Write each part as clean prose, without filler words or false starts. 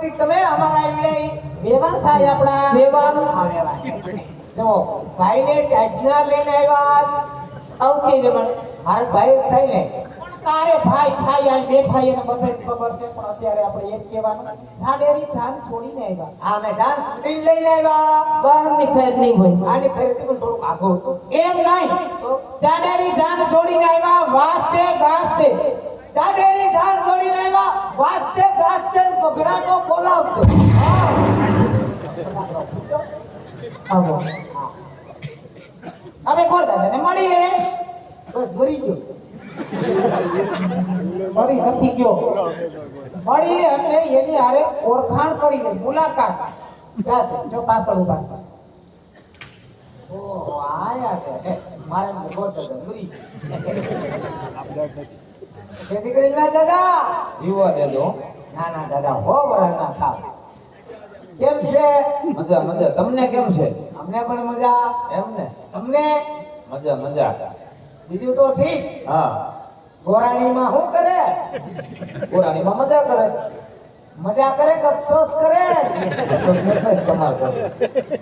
ઉપરથી તમે અમારા એમને વેવાણ થાય આપણા વેવાણ જો ભાઈને કાઢના લઈને આવ્યા આવું કે વેવાણ મારા ભાઈ જ થાય ને તારે ભાઈ થાય આ બેઠા એને બધાય ખબર છે પણ અત્યારે આપણે એમ કહેવાનું જાડેરી જાન છોડીને આવ્યા આ મેં જાન છોડીને લઈને આવ્યા બહારની ફેર નહીં હોય આની ફેરથી પણ થોડુંક આગળ હતું એમ નહીં જાડેરી જાન છોડીને આવ્યા વાસ્તે ગાસ્તે જાડેરી જાન છોડીને આવ્યા વાસ્તે ગાસ્તે પગડાનો બોલાવતો આવો હવે કોણ દાદાને મળી લે બસ મરી ગયો મળી નથી ગયો મળી લે અને એની હારે ઓળખાણ કરી લે મુલાકાત ક્યાં છે જો પાછળ ઉભા છે ઓહો આયા છે મારે ગોટ મરી જેથી કરીને ના દાદા જીવવા દેજો ના ના દાદા હો વરા ના થાવ કેમ છે મજા મજા તમને કેમ છે અમને પણ મજા એમ ને તમને મજા મજા બીજું તો ઠીક હા ગોરાણીમાં શું કરે પુરાણીમાં મજા કરે મજા કરે કે અફસોસ કરે અફસોસ ન થાય તમારે ઘરે.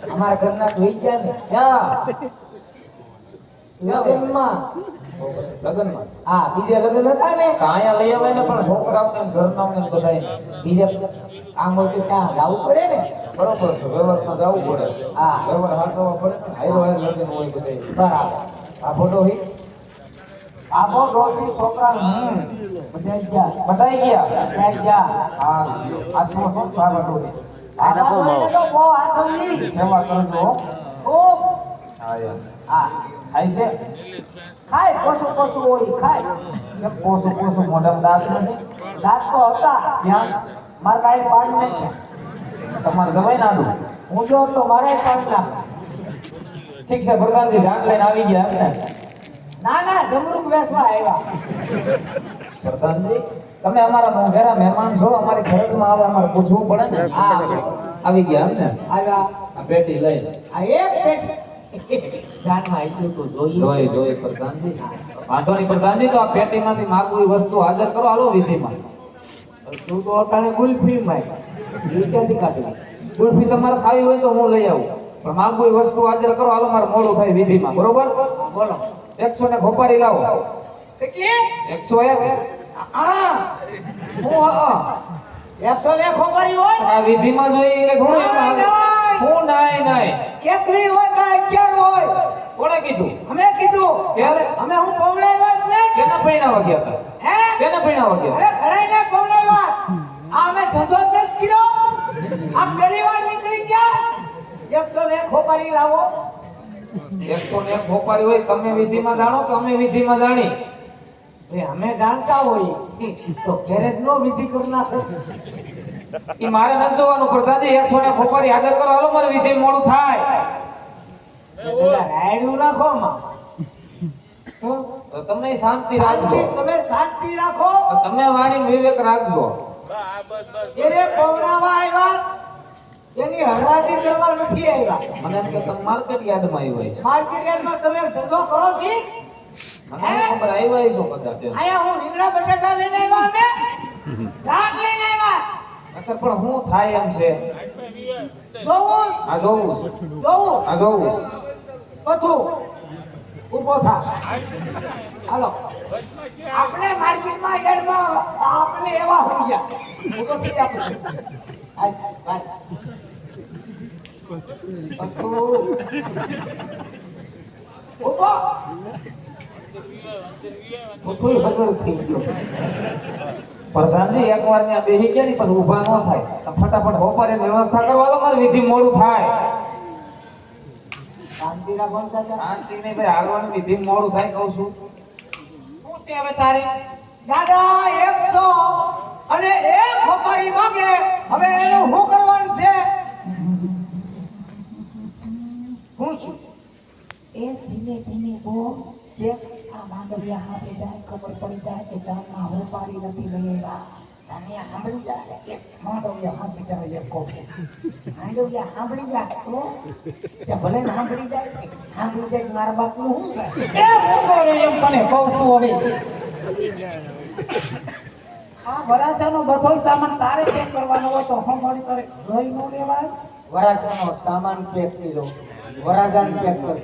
અમારા ઘરના જોઈ ગયા ને ક્યાં લગ્નમાં લગ્નમાં હા બીજે લગ્ન હતા ને કાંયા લઈ આવે ને પણ છોકરાઓને ઘરનાઓને બધાય બીજે કામ હોય તો ત્યાં જવું પડે ને બરોબર છે વ્યવહારમાં જવું પડે હા. વ્યવહાર હાચવવા પડે ને હાયરો હાયર લગ્ન હોય બધાય બરાબર આ ફોટો હી આખો ડોસી છોકરા બધાઈ ગયા બધાય ગયા બધાઈ ગયા હા આ શું સ્વાગત હોય આના તો બહુ આસવી સેવા કરજો હો. ખૂબ હા યાર હા ખાય છે ખાય પોછું પોછું હોય ખાય કેમ પોસું પોસું મોઢામાં દાંત નથી દાંત તો હતા ક્યાં મારા ભાઈ પાડ નાખ્યા તમારે જવાય નાડું હું જો તો મારે પાડ નાખ ઠીક છે પ્રધાનજી જાન લઈને આવી ગયા એમ ને ના ના જમરૂક વેચવા આવ્યા પ્રધાનજી તમે અમારા મોંઘેરા મહેમાન છો અમારી ફરજમાં આવે અમારે પૂછવું પડે ને હા આવી ગયા એમ ને આવ્યા આ પેટી લઈને આ એક પેટ જાનમાં એટલું તો જોઈએ જોઈ પ્રધાનજી વાંધો નહીં પ્રધાનજી તો આ પેટીમાંથી માગવી વસ્તુ હાજર કરો હાલો વિધિમાં તું તો અટાણે ગુલ્ફી માં ક્યાંથી કાઢી ગુલ્ફી તમારે ખાવી હોય તો હું લઈ આવું પણ માગવી વસ્તુ હાજર કરો હાલો મારે મોડું થાય વિધિમાં બરોબર બોલો 100 ને ખોપારી લાવો કેટલી 101 હા હું હા 100 ને ખોબરી હોય આ વિધિમાં જોઈએ એટલે થોડું એમાં નહીં. હું નાય એકલી હોય કે 11 હોય કોણે કીધું અમે કીધું કેમ? અમે હું પવડાવ્યા જ નહીં કેના પૈણાવા ગયા હતા હે કેના પૈણાવા ગયા અરે ઘડાઈને પવડાવ્યા આ અમે ધંધો જ નથી કર્યો આ પહેલી વાર નીકળી ગયા 100 ને ખોબરી લાવો 101 ખોપારી હોય તમે વિધિમાં જાણો કે અમે વિધિમાં જાણી એ અમે જાણતા હોય તો ગેરેજ નો વિધિ કરી નાખો એ મારે નથી જોવાનું પ્રધાનજી 100 ને ખોપારી હાજર કરો હાલો મારે વિધિ મોડું થાય પેલા રાયડું નાખો માં હું? તો તમે શાંતિ શાંતિ રાખજો તમે શાંતિ રાખો તમે વાણી વિવેક રાખજો એને પવડાવવા આવ્યા એની હરાજી કરવા નથી આવ્યા મને એમ કે તમે માર્કેટ યાર્ડમાં આવ્યા છો માર્કેટ યાર્ડમાં તમે ધંધો કરો છો મને નહીં ખબર આવ્યા છો કદાચ એમ. આયા હું રીંગણા બટાટા લઈને આવ્યા અમે શાક લઈને આવ્યા નકર પણ હું થાય એમ છે જોવું આ જોવું છે. જોવું આ જોવું છે. પથું ઊભો થા હાલો આપણે માર્કેટમાં યાર્ડમાં આપણે એવા હોય છે ઊભો થઈ આપણે હાલ હાલ પથું ઊભો પથું હગડ થઈ ગયો પ્રધાનજી એકવાર ત્યાં બેસી ગયા ને પછી ઊભા ન થાય તો ફટાફટ હોપારી વ્યવસ્થા કરો હાલો મારે વિધિ મોડું થાય શાંતિ રાખો ને દાદા શાંતિ નહીં ભાઈ હાલવાની વિધિ મોડું થાય કહું છું શું છે હવે તારે દાદા 100 અને એક ખોપારી માંગે હવે એનું શું કરવાનું છે હું છું એ ધીમે ધીમે બોલ કે આ માંડવિયા હાંભળી જાય ખબર પડી જાય કે જાનમાં હોપારી નથી લઈ આવ્યા જાનિયા સાંભળી જાય કે માંડવિયા હાંભળી જાય એમ કહું છું. માંડવિયા સાંભળી જાય તો તે ભલે ને સાંભળી જાય કે મારા બાપનું શું છે એ હું બોલું એમ તને કહું છું હવે આ વરાજાનો બધો સામાન તારે પેક કરવાનો હોય તો હું મળી તારે ગઈ નો લેવાય વરાજાનો સામાન પેક કર્યો વરાજાને પેક કરી